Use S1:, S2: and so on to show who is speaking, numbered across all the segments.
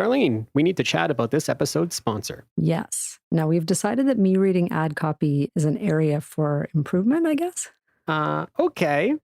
S1: Darlene, we need to chat about this episode's sponsor.
S2: Yes. Now, we've decided that me reading ad copy is an area for improvement, I guess.
S1: Okay.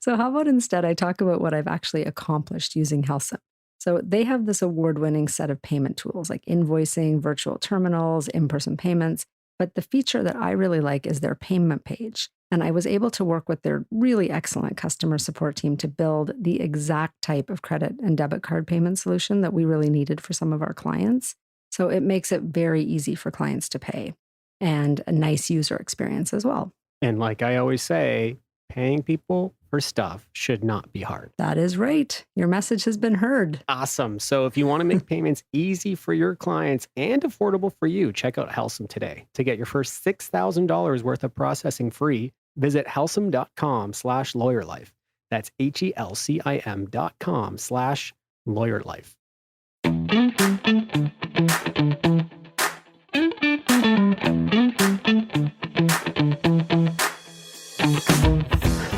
S2: So how about instead I talk about what I've actually accomplished using Helsum? So they have this award-winning set of payment tools like invoicing, virtual terminals, in-person payments. But the feature that I really like is their payment page. And I was able to work with their really excellent customer support team to build the exact type of credit and debit card payment solution that we really needed for some of our clients. So it makes it very easy for clients to pay and a nice user experience as well.
S1: And like I always say, paying people for stuff should not be hard.
S2: That is right. Your message has been heard.
S1: Awesome. So if you want to make payments easy for your clients and affordable for you, check out Helsum today. To get your first $6,000 worth of processing free, visit helsum.com/lawyerlife. That's HELCIM.com/lawyerlife.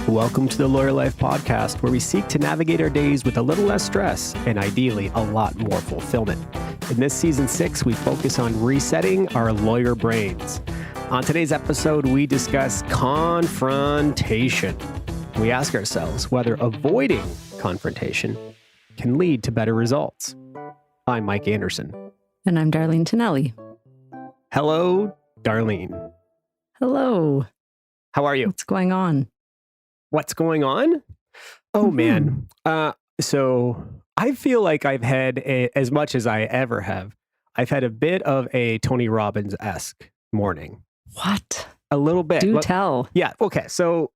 S1: Welcome to the Lawyer Life podcast, where we seek to navigate our days with a little less stress and ideally a lot more fulfillment. In this season 6, we focus on resetting our lawyer brains. On today's episode, we discuss confrontation. We ask ourselves whether avoiding confrontation can lead to better results. I'm Mike Anderson.
S2: And I'm Darlene Tonelli.
S1: Hello, Darlene.
S2: Hello.
S1: How are you?
S2: What's going on?
S1: What's going on? Oh, man. So I feel like I've had, as much as I ever have, I've had a bit of a Tony Robbins-esque morning.
S2: What?
S1: A little bit.
S2: Do tell.
S1: Yeah. Okay. So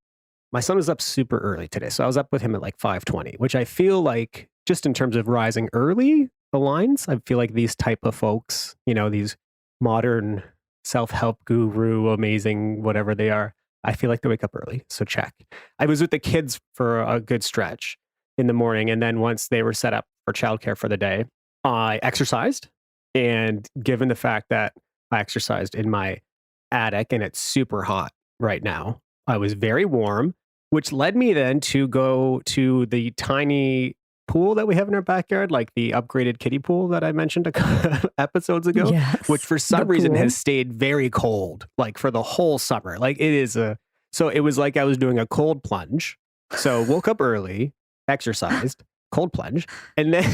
S1: my son was up super early today. So I was up with him at like 5:20, which I feel like just in terms of rising early aligns. I feel like these type of folks, you know, these modern self-help guru, amazing, whatever they are, I feel like they wake up early. So check. I was with the kids for a good stretch in the morning. And then once they were set up for childcare for the day, I exercised. And given the fact that I exercised in my attic and it's super hot right now, I was very warm, which led me then to go to the tiny pool that we have in our backyard, like the upgraded kiddie pool that I mentioned a couple episodes ago,
S2: yes,
S1: which for some reason has stayed very cold, like for the whole summer. Like it is so it was like I was doing a cold plunge. So woke up early, exercised, cold plunge, and then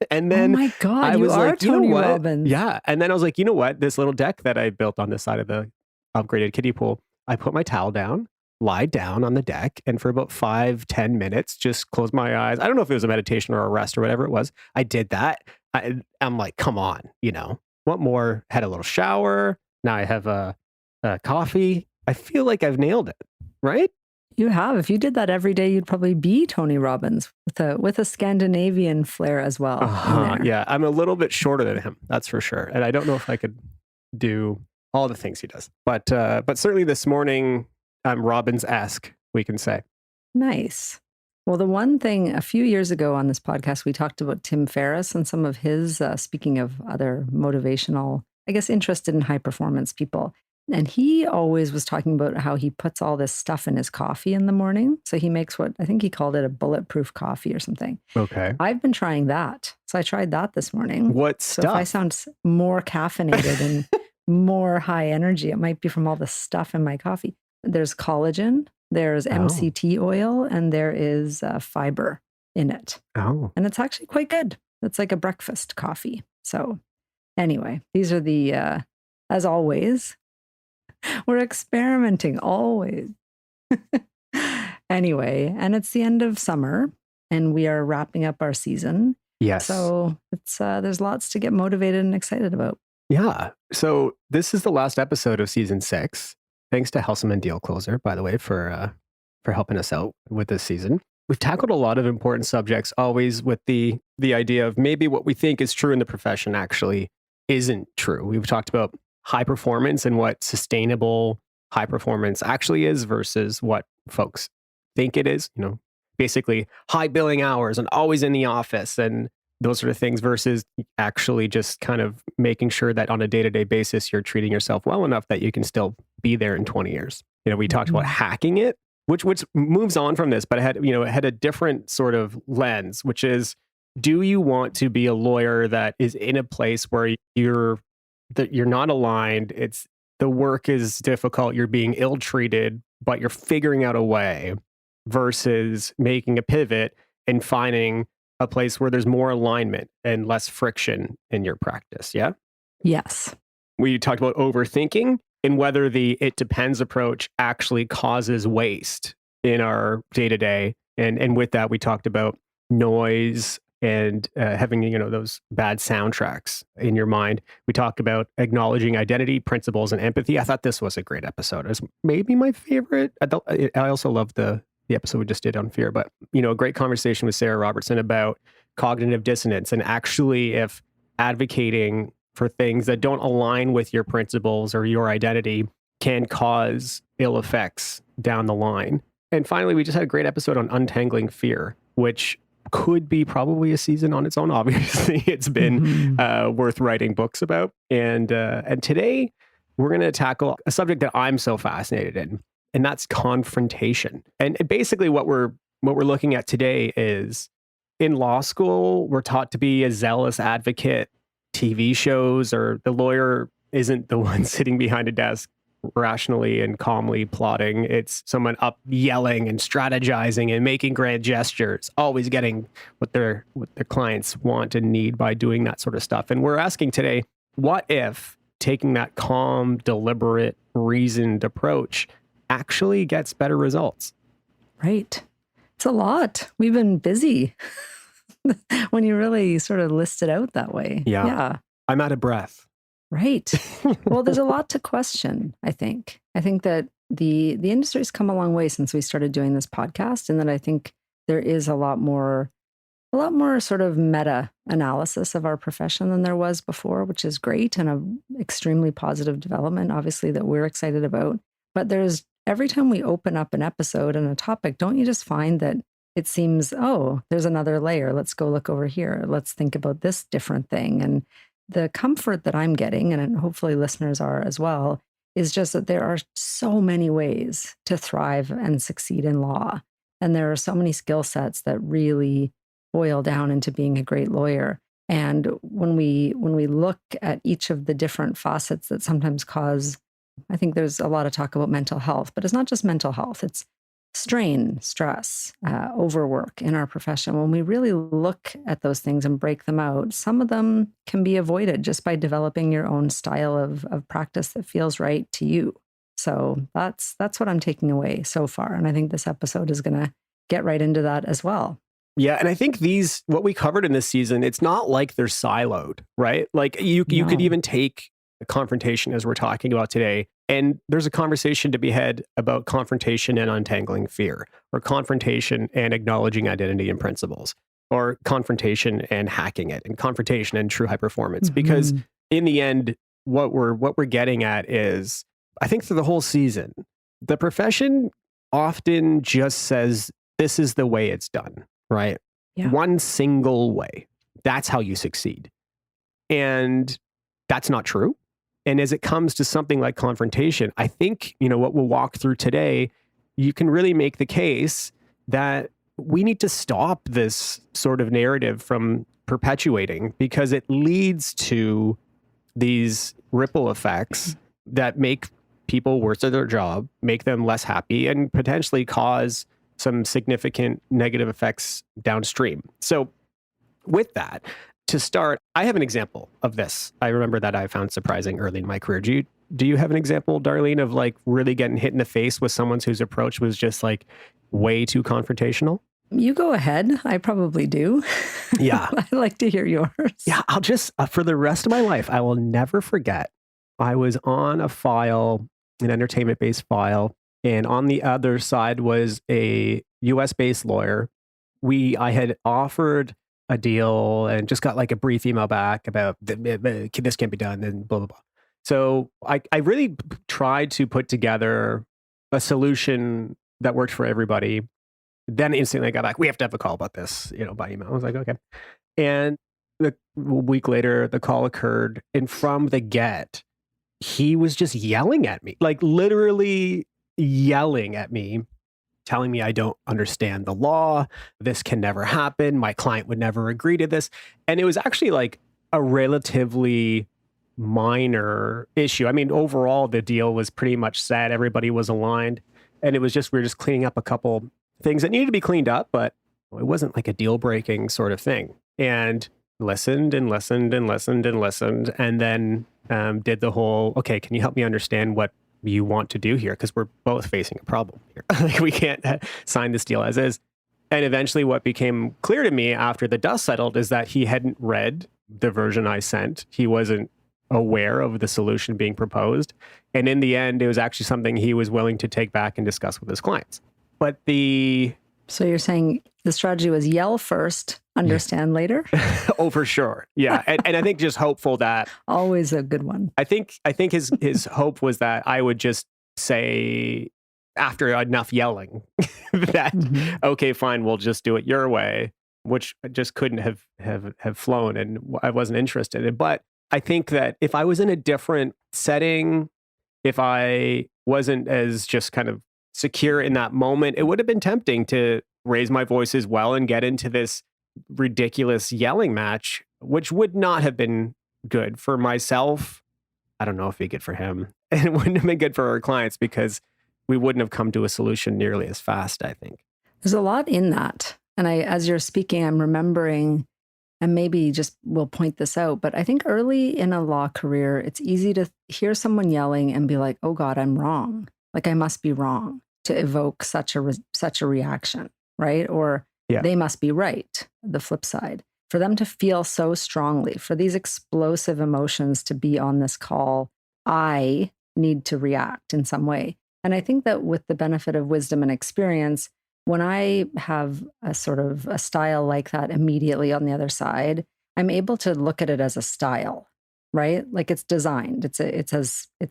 S2: oh my God,
S1: I was like,
S2: Tony
S1: you know what?
S2: Robbins.
S1: Yeah. And then I was like, you know what? This little deck that I built on this side of the upgraded kiddie pool, I put my towel down, lied down on the deck, and for about 5-10 minutes, just closed my eyes. I don't know if it was a meditation or a rest or whatever it was. I did that. I'm like, come on, you know, what more? Had a little shower. Now I have a coffee. I feel like I've nailed it, right?
S2: You have. If you did that every day, you'd probably be Tony Robbins with a Scandinavian flair as well.
S1: Yeah, I'm a little bit shorter than him, that's for sure. And I don't know if I could do all the things he does. But certainly this morning, I'm Robbins-esque, we can say.
S2: Nice. Well, the one thing a few years ago on this podcast, we talked about Tim Ferriss and some of his, speaking of other motivational, I guess, interested in high performance people. And he always was talking about how he puts all this stuff in his coffee in the morning. So he makes what I think he called it a bulletproof coffee or something.
S1: Okay.
S2: I've been trying that. So I tried that this morning.
S1: What stuff?
S2: So if I sound more caffeinated and more high energy, it might be from all the stuff in my coffee. There's collagen, there's MCT oil, and there is fiber in it.
S1: Oh.
S2: And it's actually quite good. It's like a breakfast coffee. So anyway, these are the, as always, we're experimenting always. Anyway, and it's the end of summer and we are wrapping up our season.
S1: Yes.
S2: So it's there's lots to get motivated and excited about.
S1: Yeah. So this is the last episode of season 6. Thanks to Helsum and Deal Closer, by the way, for helping us out with this season. We've tackled a lot of important subjects, always with the idea of maybe what we think is true in the profession actually isn't true. We've talked about high performance and what sustainable high performance actually is versus what folks think it is. You know, basically high billing hours and always in the office and those sort of things versus actually just kind of making sure that on a day-to-day basis, you're treating yourself well enough that you can still be there in 20 years. You know, we talked about hacking it, which moves on from this, but it had a different sort of lens, which is do you want to be a lawyer that is in a place where you're not aligned, it's the work is difficult, you're being ill-treated, but you're figuring out a way, versus making a pivot and finding a place where there's more alignment and less friction in your practice? Yeah.
S2: Yes.
S1: We talked about overthinking and whether the it depends approach actually causes waste in our day to day. And with that, we talked about noise and having, those bad soundtracks in your mind. We talked about acknowledging identity, principles, and empathy. I thought this was a great episode. It was maybe my favorite. I also love the episode we just did on fear, but, a great conversation with Sarah Robertson about cognitive dissonance and actually if advocating for things that don't align with your principles or your identity can cause ill effects down the line. And finally, we just had a great episode on untangling fear, which could be probably a season on its own. Obviously, it's been worth writing books about. And today, we're going to tackle a subject that I'm so fascinated in, and that's confrontation. And basically, what we're looking at today is in law school, we're taught to be a zealous advocate. TV shows or the lawyer isn't the one sitting behind a desk rationally and calmly plotting. It's someone up yelling and strategizing and making grand gestures, always getting what their clients want and need by doing that sort of stuff. And we're asking today, what if taking that calm, deliberate, reasoned approach actually gets better results?
S2: Right. It's a lot. We've been busy. When you really sort of list it out that way.
S1: Yeah. I'm out of breath.
S2: Right. Well, there's a lot to question, I think. I think that the industry's come a long way since we started doing this podcast, and that I think there is a lot more sort of meta analysis of our profession than there was before, which is great and an extremely positive development, obviously, that we're excited about. But there's every time we open up an episode and a topic, don't you just find that it seems, oh, there's another layer. Let's go look over here. Let's think about this different thing. And the comfort that I'm getting, and hopefully listeners are as well, is just that there are so many ways to thrive and succeed in law. And there are so many skill sets that really boil down into being a great lawyer. And when we look at each of the different facets that sometimes cause, I think there's a lot of talk about mental health, but it's not just mental health. It's strain, stress, overwork in our profession. When we really look at those things and break them out, some of them can be avoided just by developing your own style of practice that feels right to you. So that's what I'm taking away so far. And I think this episode is going to get right into that as well.
S1: Yeah. And I think what we covered in this season, it's not like they're siloed, right? Like you could even take a confrontation as we're talking about today. And there's a conversation to be had about confrontation and untangling fear, or confrontation and acknowledging identity and principles, or confrontation and hacking it, and confrontation and true high performance. Because in the end, what we're getting at is, I think through the whole season, the profession often just says, this is the way it's done, right?
S2: Yeah.
S1: One single way. That's how you succeed. And that's not true. And as it comes to something like confrontation, I think, what we'll walk through today, you can really make the case that we need to stop this sort of narrative from perpetuating, because it leads to these ripple effects that make people worse at their job, make them less happy, and potentially cause some significant negative effects downstream. So with that, to start, I have an example of this. I remember that I found surprising early in my career. Do you have an example, Darlene, of like really getting hit in the face with someone whose approach was just like way too confrontational?
S2: You go ahead. I probably do.
S1: Yeah.
S2: I'd like to hear yours.
S1: Yeah, I'll just, for the rest of my life, I will never forget. I was on a file, an entertainment-based file, and on the other side was a US-based lawyer. I had offered a deal and just got like a brief email back about this can't be done and blah, blah, blah. So I really tried to put together a solution that worked for everybody. Then instantly I got back, we have to have a call about this, by email. I was like, okay. And a week later, the call occurred. And from the get, he was just yelling at me, like literally yelling at me telling me I don't understand the law. This can never happen. My client would never agree to this. And it was actually like a relatively minor issue. I mean, overall, the deal was pretty much set. Everybody was aligned. And it was just, we were just cleaning up a couple things that needed to be cleaned up, but it wasn't like a deal breaking sort of thing. And listened and listened and listened and listened. And then did the whole, okay, can you help me understand what you want to do here? Because we're both facing a problem here. Like we can't sign this deal as is. And eventually what became clear to me after the dust settled is that he hadn't read the version I sent. He wasn't aware of the solution being proposed. And in the end, it was actually something he was willing to take back and discuss with his clients. But
S2: So you're saying the strategy was yell first, understand later?
S1: Oh, for sure. Yeah. And I think just hopeful that
S2: Always a good one.
S1: I think his hope was that I would just say after enough yelling that, okay, fine, we'll just do it your way, which just couldn't have flown and I wasn't interested in. But I think that if I was in a different setting, if I wasn't as just kind of secure in that moment, it would have been tempting to raise my voice as well and get into this ridiculous yelling match, which would not have been good for myself. I don't know if it'd be good for him. And it wouldn't have been good for our clients because we wouldn't have come to a solution nearly as fast, I think.
S2: There's a lot in that. And as you're speaking, I'm remembering, and maybe just we'll point this out, but I think early in a law career, it's easy to hear someone yelling and be like, oh God, I'm wrong. Like I must be wrong to evoke such a reaction, right? Or they must be right, the flip side. For them to feel so strongly, for these explosive emotions to be on this call, I need to react in some way. And I think that with the benefit of wisdom and experience, when I have a sort of a style like that immediately on the other side, I'm able to look at it as a style, right? Like it's designed. It's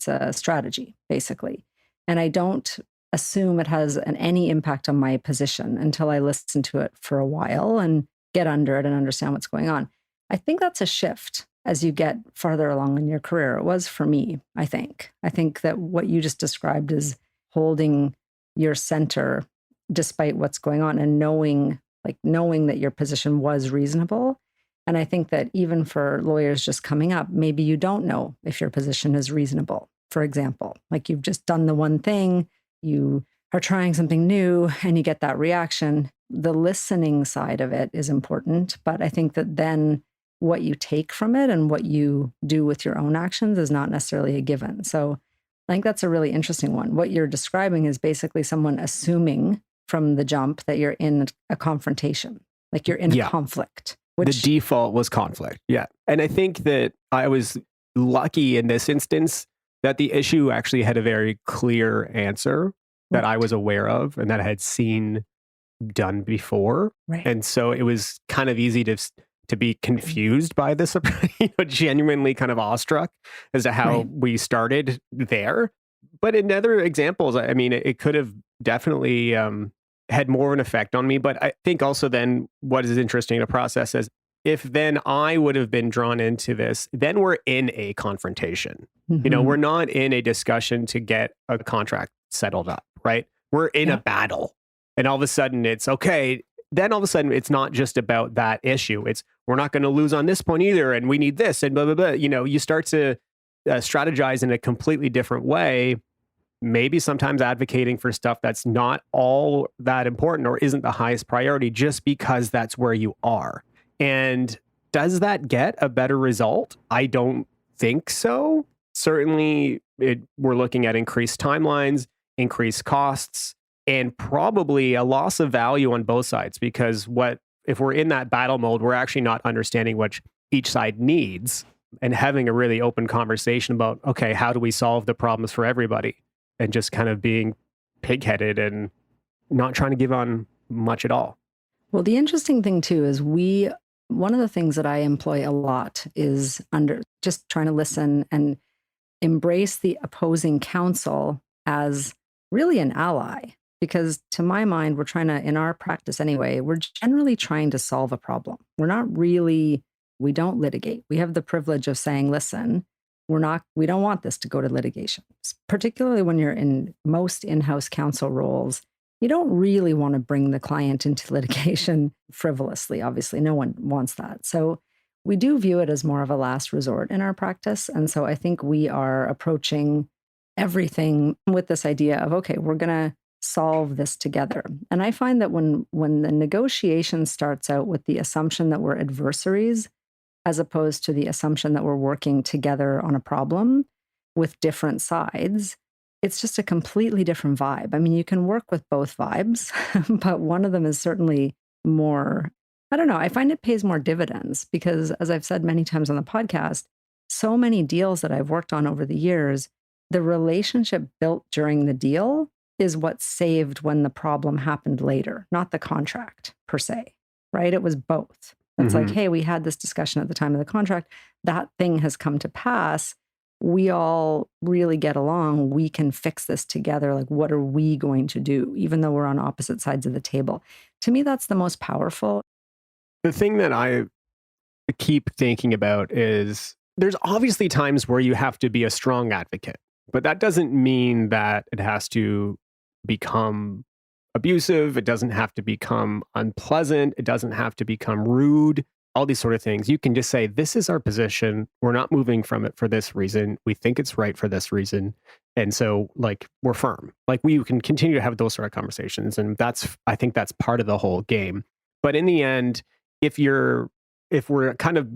S2: a strategy, basically. And I don't assume it has any impact on my position until I listen to it for a while and get under it and understand what's going on. I think that's a shift as you get farther along in your career. It was for me, I think. I think that what you just described is holding your center despite what's going on and knowing that your position was reasonable. And I think that even for lawyers just coming up, maybe you don't know if your position is reasonable. For example, like you've just done the one thing, you are trying something new and you get that reaction. The listening side of it is important, but I think that then what you take from it and what you do with your own actions is not necessarily a given. So I think that's a really interesting one. What you're describing is basically someone assuming from the jump that you're in a confrontation, like you're in a conflict. The
S1: default was conflict. Yeah. And I think that I was lucky in this instance that the issue actually had a very clear answer that I was aware of and that I had seen done before.
S2: Right.
S1: And so it was kind of easy to be confused by this, genuinely kind of awestruck as to how we started there. But in other examples, I mean, it could have definitely had more of an effect on me. But I think also then what is interesting to process is if then I would have been drawn into this, then we're in a confrontation. We're not in a discussion to get a contract settled up, right? We're in a battle. And all of a sudden it's okay. Then all of a sudden it's not just about that issue. It's we're not going to lose on this point either. And we need this and blah, blah, blah. You start to strategize in a completely different way. Maybe sometimes advocating for stuff that's not all that important or isn't the highest priority just because that's where you are. And does that get a better result? I don't think so. Certainly, we're looking at increased timelines, increased costs, and probably a loss of value on both sides because if we're in that battle mode, we're actually not understanding what each side needs and having a really open conversation about, okay, how do we solve the problems for everybody? And just kind of being pig-headed and not trying to give on much at all.
S2: Well, the interesting thing too is one of the things that I employ a lot is just trying to listen and embrace the opposing counsel as really an ally. Because to my mind, we're trying to, in our practice anyway, we're generally trying to solve a problem. We don't litigate. We have the privilege of saying, listen, we don't want this to go to litigation, particularly when you're in most in-house counsel roles. You don't really want to bring the client into litigation frivolously. Obviously, no one wants that. So we do view it as more of a last resort in our practice. And so I think we are approaching everything with this idea of, okay, we're going to solve this together. And I find that when the negotiation starts out with the assumption that we're adversaries, as opposed to the assumption that we're working together on a problem with different sides, it's just a completely different vibe. I mean, you can work with both vibes, but one of them is certainly more, I don't know, I find it pays more dividends because, as I've said many times on the podcast, so many deals that I've worked on over the years, the relationship built during the deal is what saved when the problem happened later, not the contract per se, right? It was both. It's like, hey, we had this discussion at the time of the contract. That thing has come to pass. We all really get along. We can fix this together. Like, what are we going to do, even though we're on opposite sides of the table? To me, that's the most powerful.
S1: The thing that I keep thinking about is there's obviously times where you have to be a strong advocate, but that doesn't mean that it has to become abusive. It doesn't have to become unpleasant. It doesn't have to become rude, all these sort of things. You can just say, this is our position. We're not moving from it for this reason. We think it's right for this reason. And so like, we're firm. Like we can continue to have those sort of conversations. And I think that's part of the whole game. But in the end, if we're kind of,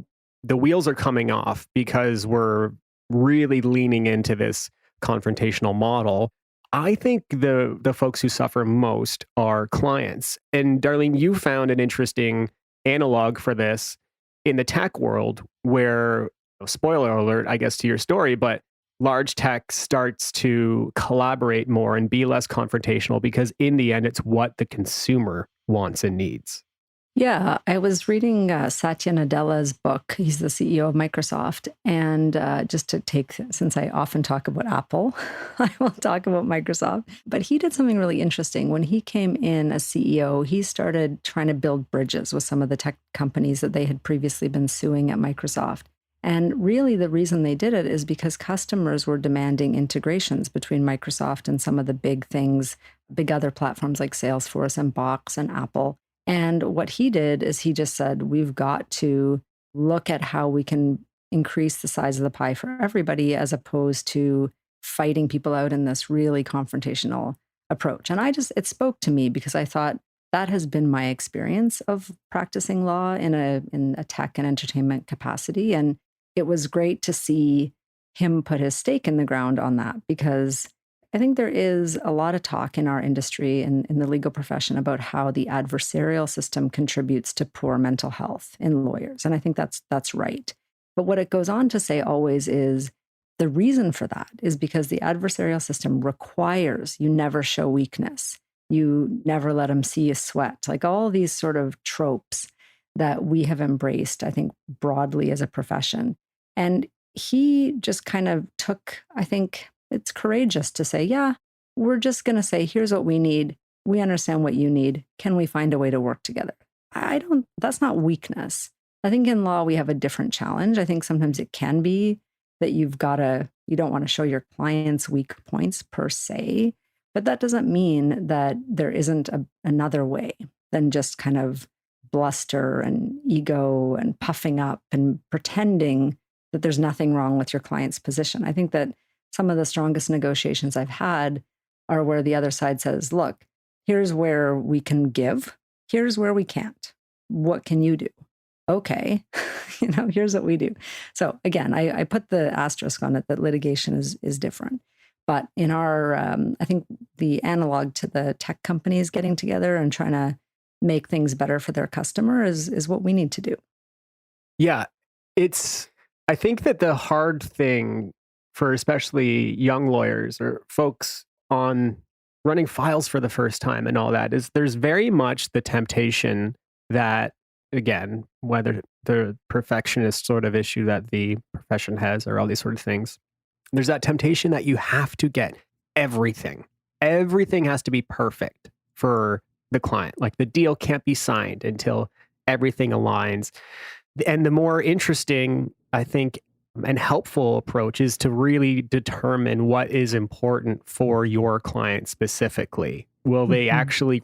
S1: the wheels are coming off because we're really leaning into this confrontational model, I think the folks who suffer most are clients. And Darlene, you found an interesting analog for this in the tech world where, spoiler alert, I guess, to your story, but large tech starts to collaborate more and be less confrontational because in the end, it's what the consumer wants and needs.
S2: Yeah, I was reading Satya Nadella's book. He's the CEO of Microsoft. And just to take, since I often talk about Apple, I will talk about Microsoft. But he did something really interesting. When he came in as CEO, he started trying to build bridges with some of the tech companies that they had previously been suing at Microsoft. And really, the reason they did it is because customers were demanding integrations between Microsoft and some of the big things, big other platforms like Salesforce and Box and Apple. And what he did is he just said, we've got to look at how we can increase the size of the pie for everybody as opposed to fighting people out in this really confrontational approach. And it spoke to me because I thought that has been my experience of practicing law in a tech and entertainment capacity. And it was great to see him put his stake in the ground on that because I think there is a lot of talk in our industry and in the legal profession about how the adversarial system contributes to poor mental health in lawyers. And I think that's right. But what it goes on to say always is the reason for that is because the adversarial system requires you never show weakness. You never let them see you sweat. Like all these sort of tropes that we have embraced, I think, broadly as a profession. And he just kind of took, I think, it's courageous to say, yeah, we're just going to say, here's what we need. We understand what you need. Can we find a way to work together? That's not weakness. I think in law, we have a different challenge. I think sometimes it can be that you don't want to show your clients weak points per se, but that doesn't mean that there isn't another way than just kind of bluster and ego and puffing up and pretending that there's nothing wrong with your client's position. I think that some of the strongest negotiations I've had are where the other side says, look, here's where we can give. Here's where we can't. What can you do? Okay. Here's what we do. So again, I put the asterisk on it that litigation is different. But in our, I think the analog to the tech companies getting together and trying to make things better for their customer is what we need to do.
S1: Yeah. I think that the hard thing for especially young lawyers or folks on running files for the first time and all that is there's very much the temptation that, again, whether the perfectionist sort of issue that the profession has or all these sort of things, there's that temptation that you have to get everything. Everything has to be perfect for the client. Like the deal can't be signed until everything aligns. And the more interesting, I think, and helpful approach is to really determine what is important for your client specifically. Will they
S2: Mhm.
S1: actually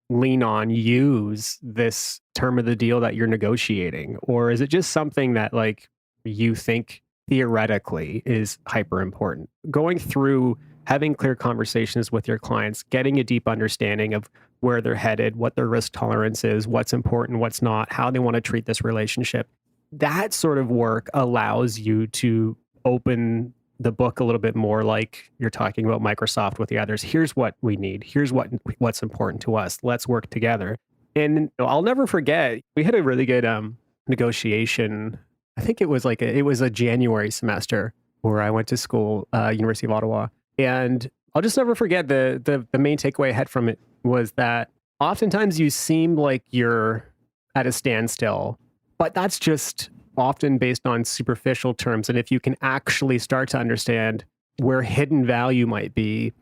S1: lean on, use this term of the deal that you're negotiating? Or is it just something that like you think theoretically is hyper important? Going through having clear conversations with your clients, getting a deep understanding of where they're headed, what their risk tolerance is, what's important, what's not, how they want to treat this relationship. That sort of work allows you to open the book a little bit more, like you're talking about Microsoft with the others. Here's what we need. Here's what's important to us. Let's work together. And I'll never forget, we had a really good negotiation. I think it was it was a January semester where I went to school, University of Ottawa. And I'll just never forget the main takeaway I had from it was that oftentimes you seem like you're at a standstill, but that's just often based on superficial terms. And if you can actually start to understand where hidden value might be,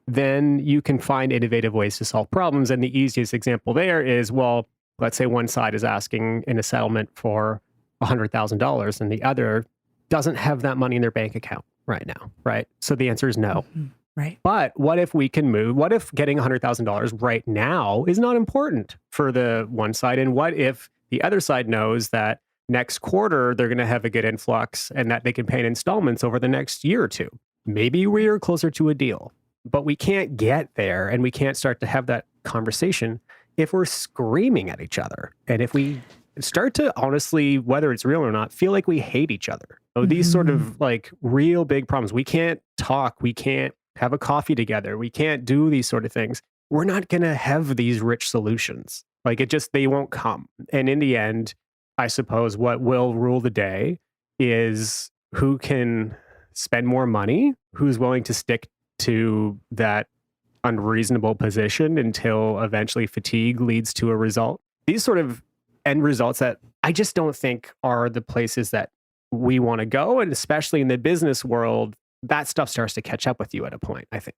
S1: then you can find innovative ways to solve problems. And the easiest example there is, well, let's say one side is asking in a settlement for $100,000 and the other doesn't have that money in their bank account right now, right? So the answer is no.
S2: Mhm. Right.
S1: But what if we can move? What if getting $100,000 right now is not important for the one side? And what if the other side knows that next quarter they're going to have a good influx and that they can pay in installments over the next year or two? Maybe we are closer to a deal, but we can't get there and we can't start to have that conversation if we're screaming at each other. And if we start to honestly, whether it's real or not, feel like we hate each other. So these sort
S2: Mhm.
S1: of like real big problems. We can't talk. We can't have a coffee together. We can't do these sort of things. We're not going to have these rich solutions. Like they won't come. And in the end, I suppose what will rule the day is who can spend more money, who's willing to stick to that unreasonable position until eventually fatigue leads to a result. These sort of end results that I just don't think are the places that we want to go. And especially in the business world, that stuff starts to catch up with you at a point, I think.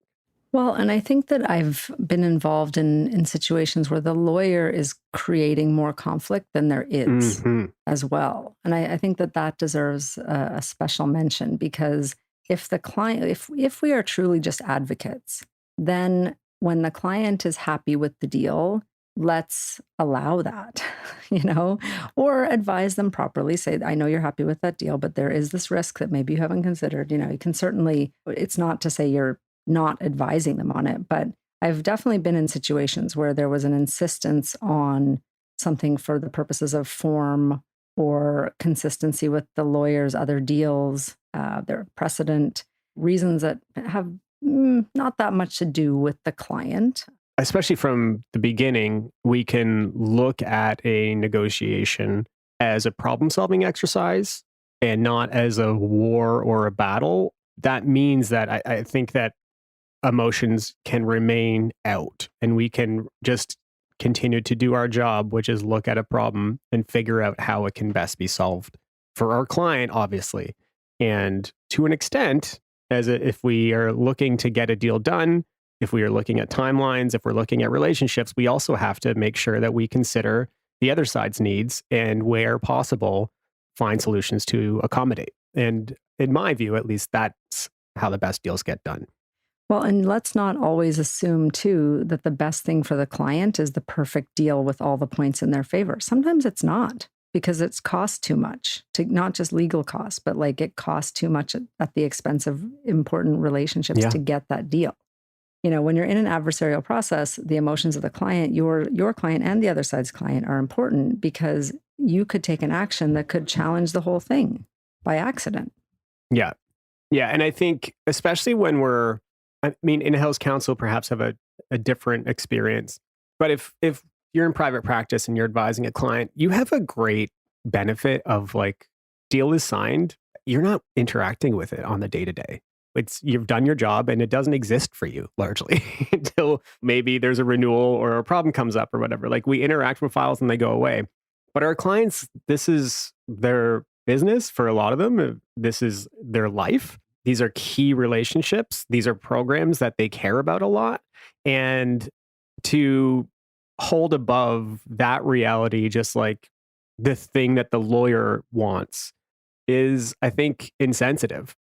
S2: Well, and I think that I've been involved in situations where the lawyer is creating more conflict than there is
S1: Hmm.
S2: as well. And I think that that deserves a special mention because if the client, if we are truly just advocates, then when the client is happy with the deal, let's allow that, you know, or advise them properly. Say, I know you're happy with that deal, but there is this risk that maybe you haven't considered. You know, you can certainly, it's not to say you're not advising them on it. But I've definitely been in situations where there was an insistence on something for the purposes of form or consistency with the lawyer's other deals, their precedent, reasons that have not that much to do with the client.
S1: Especially from the beginning, we can look at a negotiation as a problem solving exercise and not as a war or a battle. That means that I think that emotions can remain out and we can just continue to do our job, which is look at a problem and figure out how it can best be solved for our client, obviously. And to an extent, if we are looking to get a deal done, if we are looking at timelines, if we're looking at relationships, we also have to make sure that we consider the other side's needs and where possible, find solutions to accommodate. And in my view, at least, that's how the best deals get done.
S2: Well, and let's not always assume, too, that the best thing for the client is the perfect deal with all the points in their favor. Sometimes it's not because it's cost too much to not just legal costs, but like it costs too much at the expense of important relationships
S1: Yeah.
S2: to get that deal. You know, when you're in an adversarial process, the emotions of the client, your client and the other side's client are important because you could take an action that could challenge the whole thing by accident.
S1: Yeah. Yeah. And I think, especially when I mean, in-house counsel perhaps have a different experience. But if you're in private practice and you're advising a client, you have a great benefit of like deal is signed. You're not interacting with it on the day to day. It's you've done your job and it doesn't exist for you largely until maybe there's a renewal or a problem comes up or whatever. Like we interact with files and they go away. But our clients, this is their business for a lot of them. This is their life. These are key relationships. These are programs that they care about a lot. And to hold above that reality, just like the thing that the lawyer wants, is, I think, insensitive.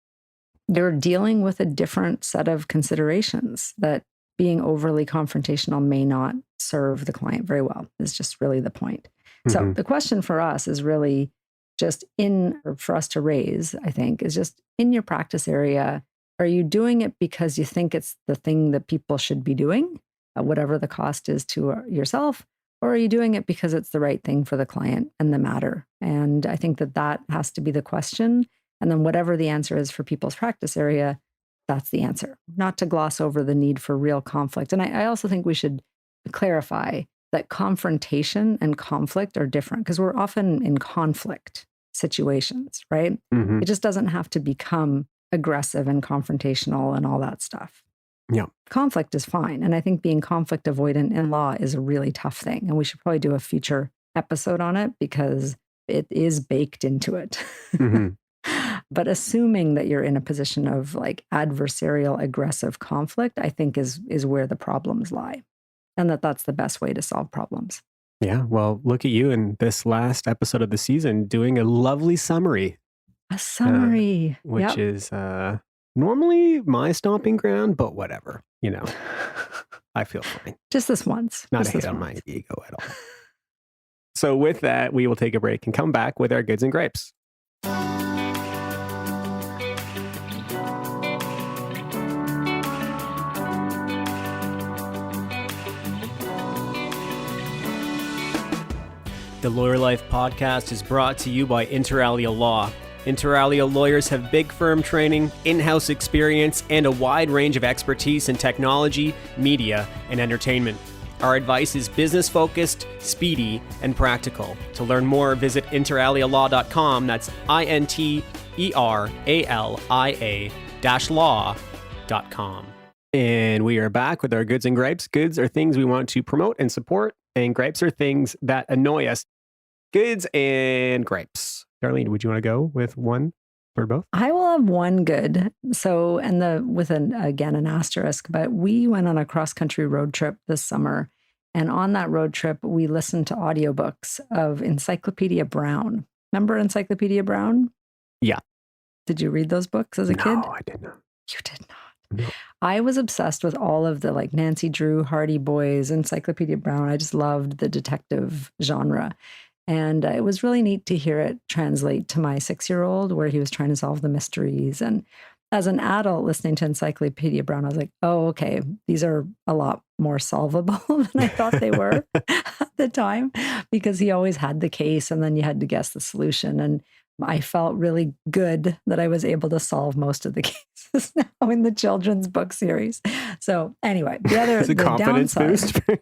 S2: They're dealing with a different set of considerations that being overly confrontational may not serve the client very well, is just really the point. So the question for us is really just or for us to raise, I think, is just in your practice area, are you doing it because you think it's the thing that people should be doing, whatever the cost is to yourself? Or are you doing it because it's the right thing for the client and the matter? And I think that has to be the question. And then whatever the answer is for people's practice area, that's the answer, not to gloss over the need for real conflict. And I also think we should clarify that confrontation and conflict are different because we're often in conflict situations, right? It just doesn't have to become aggressive and confrontational and all that stuff.
S1: Yeah.
S2: Conflict is fine. And I think being conflict avoidant in law is a really tough thing. And we should probably do a future episode on it because it is baked into it. But assuming that you're in a position of like adversarial, aggressive conflict, I think is where the problems lie. And that's the best way to solve problems.
S1: Yeah. Well, look at you in this last episode of the season doing a lovely summary.
S2: A summary.
S1: Which is normally my stomping ground, but whatever, I feel fine.
S2: Just this once.
S1: Not a hit on my ego at all. So with that, we will take a break and come back with our goods and grapes. The Lawyer Life podcast is brought to you by Inter Alia Law. Inter Alia lawyers have big firm training, in-house experience, and a wide range of expertise in technology, media, and entertainment. Our advice is business-focused, speedy, and practical. To learn more, visit interalialaw.com. That's INTERALIA-law.com. And we are back with our goods and gripes. Goods are things we want to promote and support, and gripes are things that annoy us. Goods and gripes. Darlene, would you want to go with one or both?
S2: I will have one good. So, and with an asterisk, but we went on a cross-country road trip this summer. And on that road trip, we listened to audiobooks of Encyclopedia Brown. Remember Encyclopedia Brown?
S1: Yeah.
S2: Did you read those books as a kid?
S1: No, I did not.
S2: You did not.
S1: No.
S2: I was obsessed with all of the like Nancy Drew, Hardy Boys, Encyclopedia Brown. I just loved the detective genre. And it was really neat to hear it translate to my 6-year-old where he was trying to solve the mysteries. And as an adult listening to Encyclopedia Brown, I was like, oh, okay, these are a lot more solvable than I thought they were at the time, because he always had the case and then you had to guess the solution. And I felt really good that I was able to solve most of the cases now in the children's book series. So anyway, the
S1: confidence
S2: downside,
S1: boost.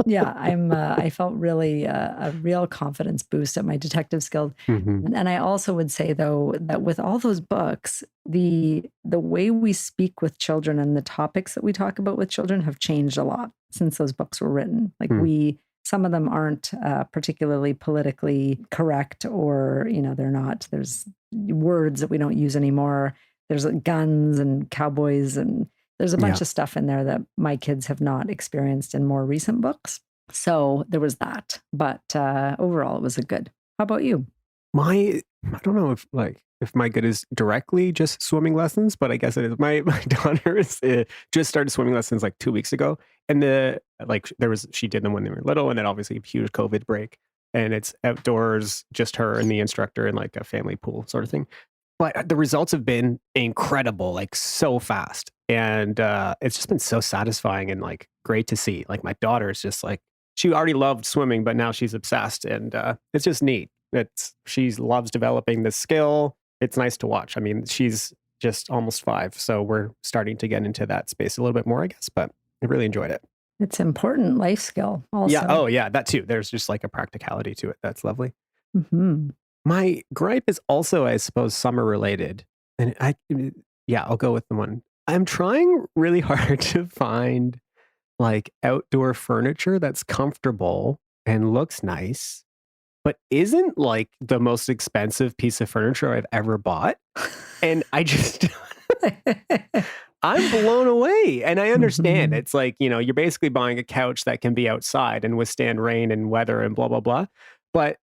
S2: Yeah, I felt really a real confidence boost at my detective skill. And I also would say though that with all those books, the way we speak with children and the topics that we talk about with children have changed a lot since those books were written. Like some of them aren't particularly politically correct, or they're not. There's words that we don't use anymore. There's guns and cowboys, and there's a bunch of stuff in there that my kids have not experienced in more recent books. So there was that. But overall, it was a good. How about you?
S1: I don't know if my good is directly just swimming lessons, but I guess it is. My daughter just started swimming lessons like 2 weeks ago, and she did them when they were little, and then obviously a huge COVID break, and it's outdoors, just her and the instructor in like a family pool sort of thing. But the results have been incredible, like so fast, and it's just been so satisfying and like great to see. Like my daughter is just like, she already loved swimming, but now she's obsessed, and it's just neat. She loves developing this skill. It's nice to watch. I mean, she's just almost 5, so we're starting to get into that space a little bit more, I guess, but I really enjoyed it.
S2: It's important life skill also.
S1: Yeah. Oh, yeah. That too. There's just like a practicality to it. That's lovely.
S2: Mm-hmm.
S1: My gripe is also, I suppose, summer related. And I'll go with the one. I'm trying really hard to find like outdoor furniture that's comfortable and looks nice, but isn't like the most expensive piece of furniture I've ever bought. And I just, I'm blown away. And I understand it's like, you're basically buying a couch that can be outside and withstand rain and weather and blah, blah, blah. But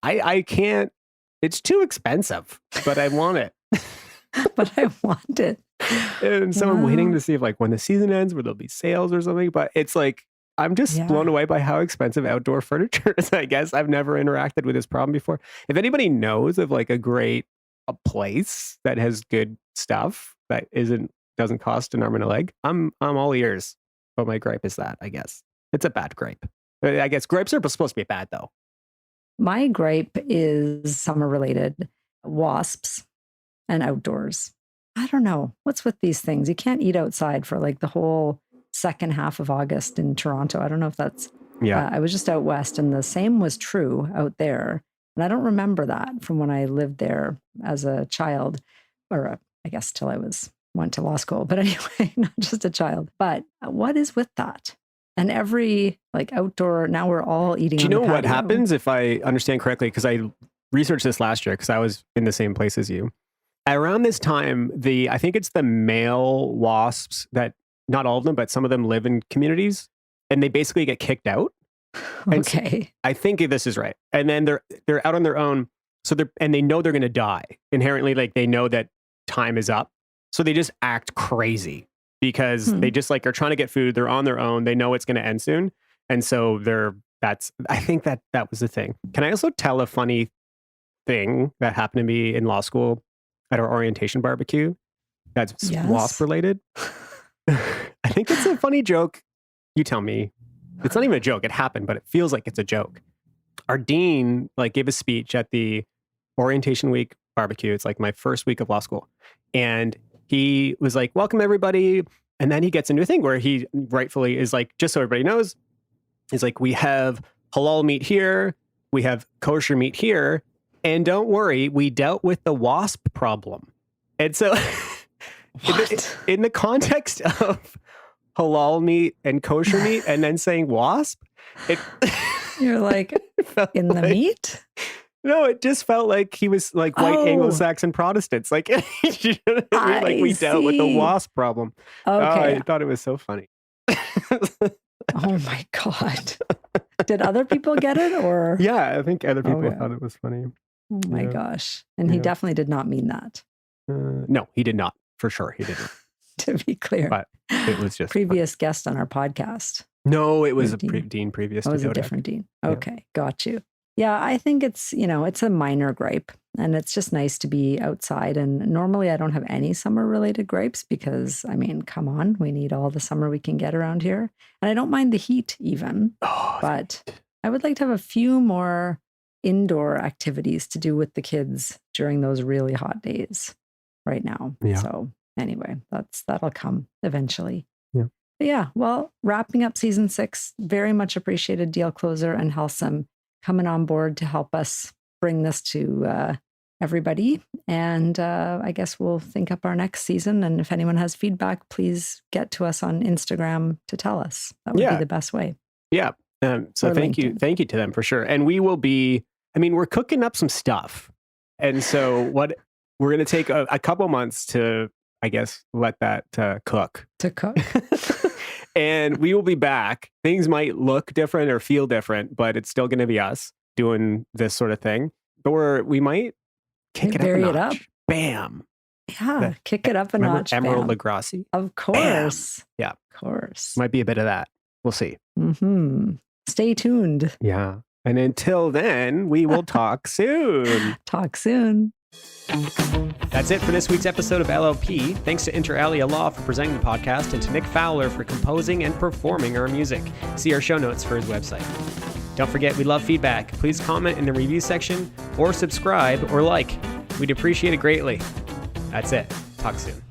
S1: I can't, it's too expensive, but I want it.
S2: But I want it.
S1: And so I'm waiting to see if like when the season ends, where there'll be sales or something. But it's like, I'm just blown away by how expensive outdoor furniture is, I guess. I've never interacted with this problem before. If anybody knows of like a place that has good stuff that doesn't cost an arm and a leg, I'm all ears. But my gripe is that, I guess. It's a bad gripe. I guess gripes are supposed to be bad though.
S2: My gripe is summer related. Wasps and outdoors. I don't know. What's with these things? You can't eat outside for like the whole second half of August in Toronto. I don't know if that's... Yeah. I was just out west and the same was true out there. And I don't remember that from when I lived there as a child, or I guess till I went to law school. But anyway, not just a child. But what is with that? And every like outdoor, now we're all eating. Do
S1: you know what happens if I understand correctly? Because I researched this last year because I was in the same place as you. Around this time, I think it's the male wasps that, not all of them, but some of them live in communities and they basically get kicked out.
S2: Okay.
S1: So I think this is right. And then they're out on their own. So they know they're going to die inherently. Like they know that time is up. So they just act crazy because they just like are trying to get food. They're on their own. They know it's going to end soon. And so I think that was the thing. Can I also tell a funny thing that happened to me in law school at our orientation barbecue that's wasp related? I think it's a funny joke. You tell me. It's not even a joke. It happened, but it feels like it's a joke. Our dean like gave a speech at the orientation week barbecue. It's like my first week of law school. And he was like, welcome everybody. And then he gets into a thing where he rightfully is like, just so everybody knows, he's like, we have halal meat here. We have kosher meat here. And don't worry, we dealt with the wasp problem. And so in the context of halal meat and kosher meat and then saying wasp,
S2: you're like, in the meat?
S1: No, it just felt like he was like white Anglo-Saxon Protestants. Like, you know what I mean? Like we dealt with the wasp problem.
S2: Okay.
S1: I thought it was so funny.
S2: Oh my God. Did other people get it or?
S1: Yeah, I think other people thought it was funny.
S2: Oh my gosh. And he definitely did not mean that.
S1: No, he did not. For sure, he didn't.
S2: To be clear.
S1: But it was just
S2: previous guest on our podcast.
S1: No, it was a dean previous.
S2: It was a different dean. Okay, got you. Yeah, I think it's a minor gripe and it's just nice to be outside. And normally I don't have any summer related gripes because, I mean, come on, we need all the summer we can get around here. And I don't mind the heat even, but I would like to have a few more indoor activities to do with the kids during those really hot days right now. Yeah. So anyway, that'll come eventually.
S1: Yeah.
S2: But yeah, well, wrapping up season 6, very much appreciated Deal Closer and Helsam coming on board to help us bring this to everybody. And I guess we'll think up our next season. And if anyone has feedback, please get to us on Instagram to tell us. That would be the best way.
S1: Yeah. So thank you to them for sure. And we will be, we're cooking up some stuff. And so we're going to take a couple months to, I guess, let that cook. To cook. And we will be back. Things might look different or feel different, but it's still going to be us doing this sort of thing. But we might kick it up a notch. Bam.
S2: Yeah, kick it up a notch.
S1: Emerald Lagasse?
S2: Of course.
S1: Bam. Yeah.
S2: Of course.
S1: Might be a bit of that. We'll see.
S2: Mm-hmm. Stay tuned.
S1: Yeah. And until then, we will talk soon.
S2: Talk soon.
S1: That's it for this week's episode of LLP. Thanks to Inter Alia Law for presenting the podcast and to Nick Fowler for composing and performing our music. See our show notes for his website. Don't forget, we love feedback. Please comment in the review section or subscribe or like. We'd appreciate it greatly. That's it. Talk soon.